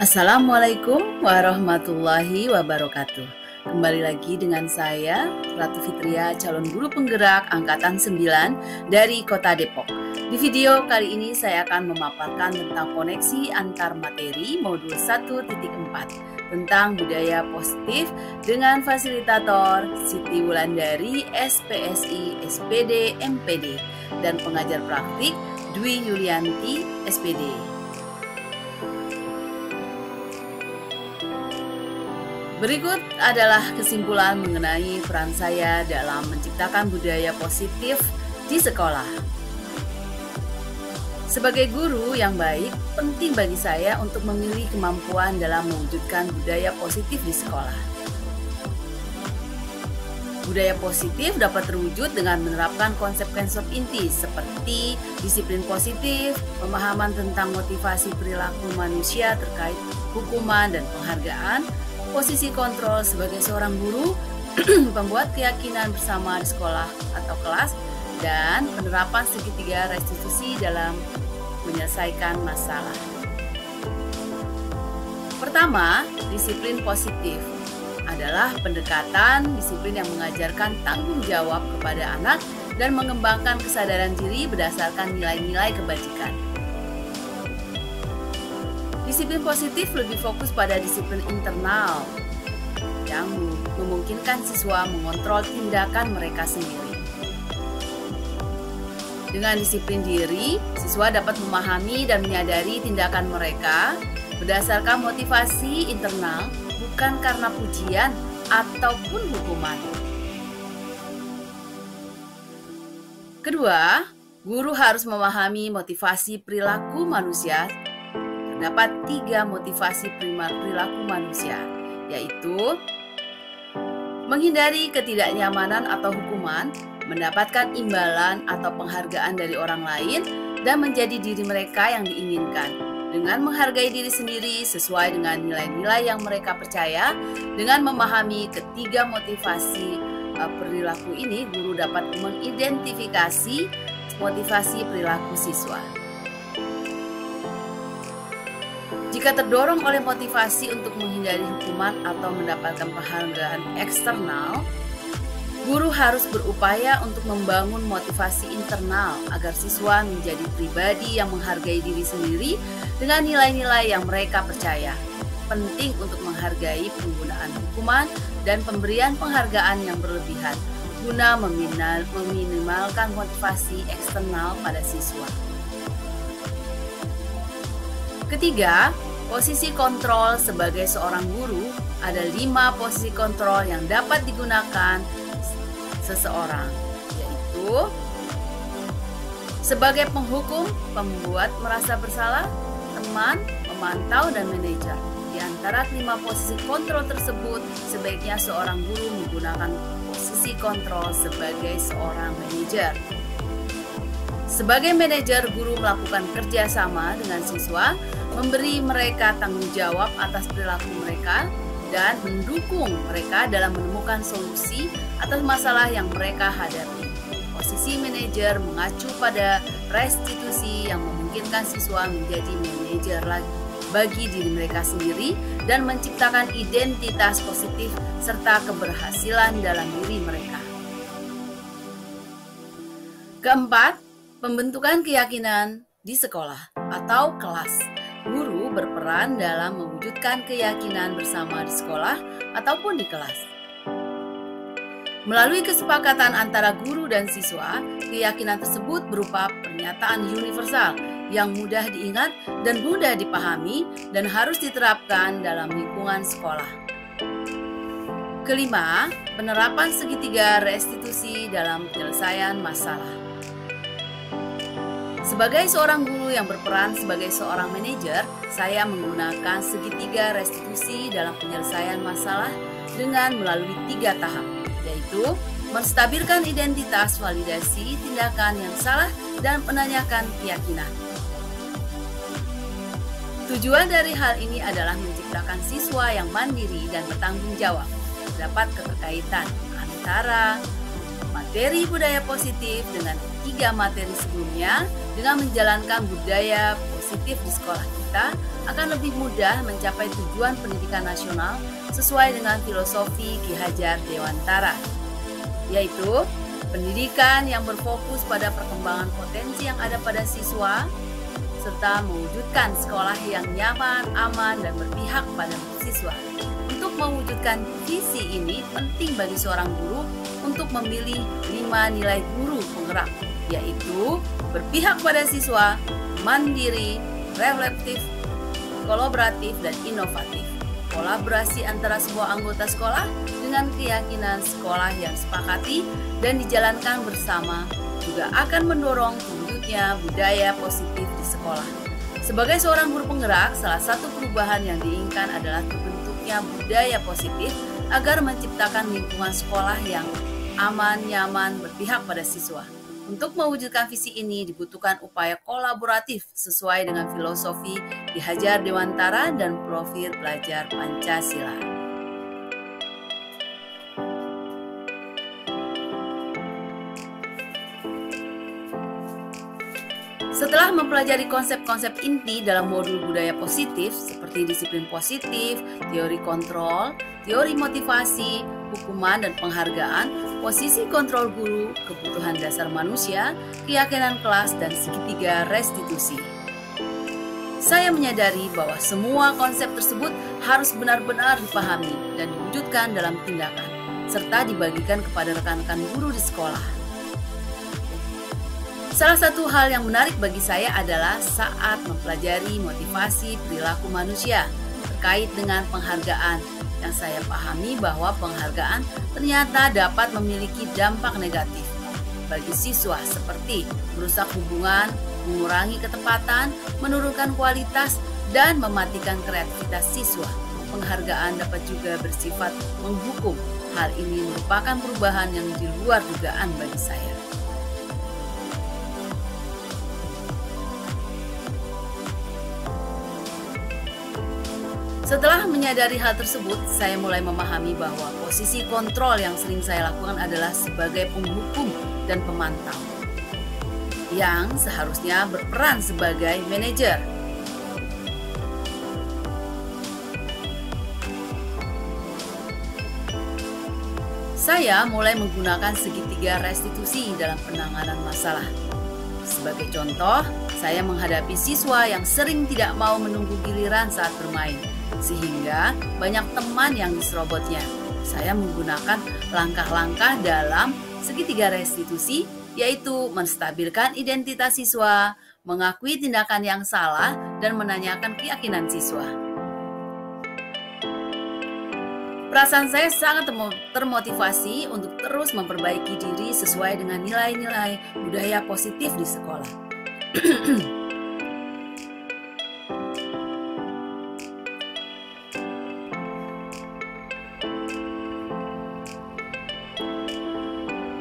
Assalamualaikum warahmatullahi wabarakatuh. Kembali lagi dengan saya, Ratu Fitria, calon guru penggerak Angkatan 9 dari Kota Depok. Di video kali ini saya akan memaparkan tentang koneksi antar materi modul 1.4 tentang budaya positif dengan fasilitator Siti Wulandari, SPSI, SPD, MPD, dan pengajar praktik Dwi Yulianti, SPD. Berikut adalah kesimpulan mengenai peran saya dalam menciptakan budaya positif di sekolah. Sebagai guru yang baik, penting bagi saya untuk memilih kemampuan dalam mewujudkan budaya positif di sekolah. Budaya positif dapat terwujud dengan menerapkan konsep-konsep inti seperti disiplin positif, pemahaman tentang motivasi perilaku manusia terkait hukuman dan penghargaan, posisi kontrol sebagai seorang guru, pembuat keyakinan bersama di sekolah atau kelas, dan penerapan segitiga restitusi dalam menyelesaikan masalah. Pertama, disiplin positif adalah pendekatan disiplin yang mengajarkan tanggung jawab kepada anak dan mengembangkan kesadaran diri berdasarkan nilai-nilai kebajikan. Disiplin positif lebih fokus pada disiplin internal yang memungkinkan siswa mengontrol tindakan mereka sendiri. Dengan disiplin diri, siswa dapat memahami dan menyadari tindakan mereka berdasarkan motivasi internal, bukan karena pujian ataupun hukuman. Kedua, guru harus memahami motivasi perilaku manusia. Terdapat 3 motivasi primer perilaku manusia, yaitu menghindari ketidaknyamanan atau hukuman, mendapatkan imbalan atau penghargaan dari orang lain, dan menjadi diri mereka yang diinginkan. Dengan menghargai diri sendiri sesuai dengan nilai-nilai yang mereka percaya, dengan memahami ketiga motivasi perilaku ini, guru dapat mengidentifikasi motivasi perilaku siswa. Jika terdorong oleh motivasi untuk menghindari hukuman atau mendapatkan penghargaan eksternal, guru harus berupaya untuk membangun motivasi internal agar siswa menjadi pribadi yang menghargai diri sendiri dengan nilai-nilai yang mereka percaya. Penting untuk menghargai penggunaan hukuman dan pemberian penghargaan yang berlebihan guna meminimalkan motivasi eksternal pada siswa. Ketiga, posisi kontrol sebagai seorang guru. Ada 5 posisi kontrol yang dapat digunakan seseorang, yaitu sebagai penghukum, pembuat merasa bersalah, teman, pemantau, dan manajer. Di antara 5 posisi kontrol tersebut, sebaiknya seorang guru menggunakan posisi kontrol sebagai seorang manajer. Sebagai manajer, guru melakukan kerjasama dengan siswa, memberi mereka tanggung jawab atas perilaku mereka, dan mendukung mereka dalam menemukan solusi atas masalah yang mereka hadapi. Posisi manajer mengacu pada restitusi yang memungkinkan siswa menjadi manajer lagi bagi diri mereka sendiri dan menciptakan identitas positif serta keberhasilan dalam diri mereka. Keempat, pembentukan keyakinan di sekolah atau kelas. Guru berperan dalam mewujudkan keyakinan bersama di sekolah ataupun di kelas. Melalui kesepakatan antara guru dan siswa, keyakinan tersebut berupa pernyataan universal yang mudah diingat dan mudah dipahami dan harus diterapkan dalam lingkungan sekolah. Kelima, penerapan segitiga restitusi dalam penyelesaian masalah. Sebagai seorang guru yang berperan sebagai seorang manajer, saya menggunakan segitiga restitusi dalam penyelesaian masalah dengan melalui 3 tahap, yaitu menstabilkan identitas, validasi tindakan yang salah, dan menanyakan keyakinan. Tujuan dari hal ini adalah menciptakan siswa yang mandiri dan bertanggung jawab. Terdapat keterkaitan antara materi budaya positif dengan 3 materi sebelumnya. Dengan menjalankan budaya positif di sekolah kita, akan lebih mudah mencapai tujuan pendidikan nasional sesuai dengan filosofi Ki Hajar Dewantara, yaitu pendidikan yang berfokus pada perkembangan potensi yang ada pada siswa, serta mewujudkan sekolah yang nyaman, aman, dan berpihak pada siswa. Untuk mewujudkan visi ini, penting bagi seorang guru untuk memilih 5 nilai guru penggerak, yaitu berpihak pada siswa, mandiri, reflektif, kolaboratif, dan inovatif. Kolaborasi antara semua anggota sekolah dengan keyakinan sekolah yang sepakati dan dijalankan bersama juga akan mendorong tumbuhnya budaya positif di sekolah. Sebagai seorang guru penggerak, salah satu perubahan yang diinginkan adalah terbentuknya budaya positif agar menciptakan lingkungan sekolah yang aman, nyaman, berpihak pada siswa. Untuk mewujudkan visi ini dibutuhkan upaya kolaboratif sesuai dengan filosofi Ki Hajar Dewantara dan profil pelajar Pancasila. Setelah mempelajari konsep-konsep inti dalam modul budaya positif seperti disiplin positif, teori kontrol, teori motivasi, hukuman dan penghargaan, posisi kontrol guru, kebutuhan dasar manusia, keyakinan kelas, dan segitiga restitusi, saya menyadari bahwa semua konsep tersebut harus benar-benar dipahami dan diwujudkan dalam tindakan, serta dibagikan kepada rekan-rekan guru di sekolah. Salah satu hal yang menarik bagi saya adalah saat mempelajari motivasi perilaku manusia terkait dengan penghargaan, yang saya pahami bahwa penghargaan ternyata dapat memiliki dampak negatif bagi siswa seperti merusak hubungan, mengurangi ketepatan, menurunkan kualitas, dan mematikan kreativitas siswa. Penghargaan dapat juga bersifat menghukum. Hal ini merupakan perubahan yang di luar dugaan bagi saya. Setelah menyadari hal tersebut, saya mulai memahami bahwa posisi kontrol yang sering saya lakukan adalah sebagai penghukum dan pemantau, yang seharusnya berperan sebagai manajer. Saya mulai menggunakan segitiga restitusi dalam penanganan masalah. Sebagai contoh, saya menghadapi siswa yang sering tidak mau menunggu giliran saat bermain, sehingga banyak teman yang diserobotnya. Saya menggunakan langkah-langkah dalam segitiga restitusi, yaitu menstabilkan identitas siswa, mengakui tindakan yang salah, dan menanyakan keyakinan siswa. Perasaan saya sangat termotivasi untuk terus memperbaiki diri sesuai dengan nilai-nilai budaya positif di sekolah.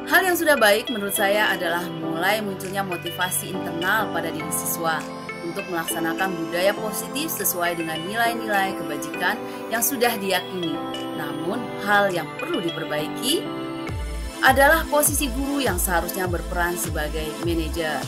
Hal yang sudah baik menurut saya adalah mulai munculnya motivasi internal pada diri siswa untuk melaksanakan budaya positif sesuai dengan nilai-nilai kebajikan yang sudah diyakini. Namun, hal yang perlu diperbaiki adalah posisi guru yang seharusnya berperan sebagai manajer.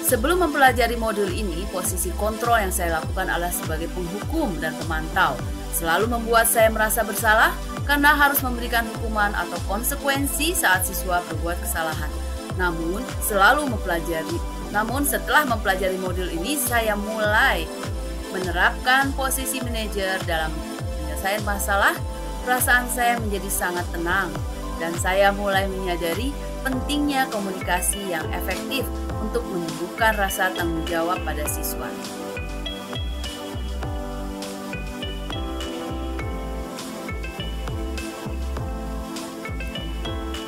Sebelum mempelajari modul ini, posisi kontrol yang saya lakukan adalah sebagai penghukum dan pemantau. Selalu membuat saya merasa bersalah karena harus memberikan hukuman atau konsekuensi saat siswa berbuat kesalahan. Namun setelah mempelajari modul ini, saya mulai menerapkan posisi manajer dalam penyelesaian masalah. Perasaan saya menjadi sangat tenang dan saya mulai menyadari pentingnya komunikasi yang efektif untuk menumbuhkan rasa tanggung jawab pada siswa.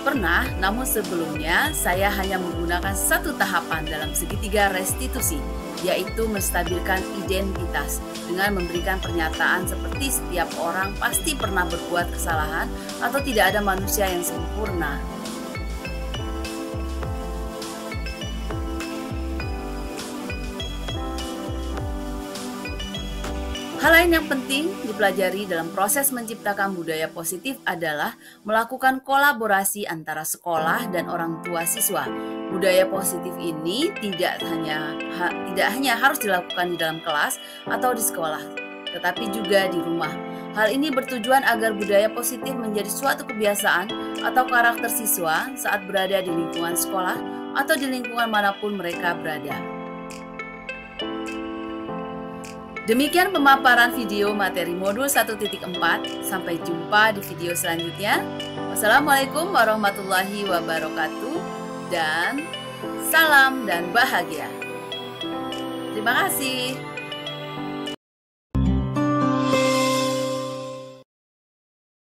Pernah, namun sebelumnya saya hanya menggunakan satu tahapan dalam segitiga restitusi, yaitu menstabilkan identitas dengan memberikan pernyataan seperti setiap orang pasti pernah berbuat kesalahan atau tidak ada manusia yang sempurna. Hal lain yang penting dipelajari dalam proses menciptakan budaya positif adalah melakukan kolaborasi antara sekolah dan orang tua siswa. Budaya positif ini tidak hanya harus dilakukan di dalam kelas atau di sekolah, tetapi juga di rumah. Hal ini bertujuan agar budaya positif menjadi suatu kebiasaan atau karakter siswa saat berada di lingkungan sekolah atau di lingkungan manapun mereka berada. Demikian pemaparan video materi modul 1.4. Sampai jumpa di video selanjutnya. Wassalamualaikum warahmatullahi wabarakatuh dan salam dan bahagia. Terima kasih.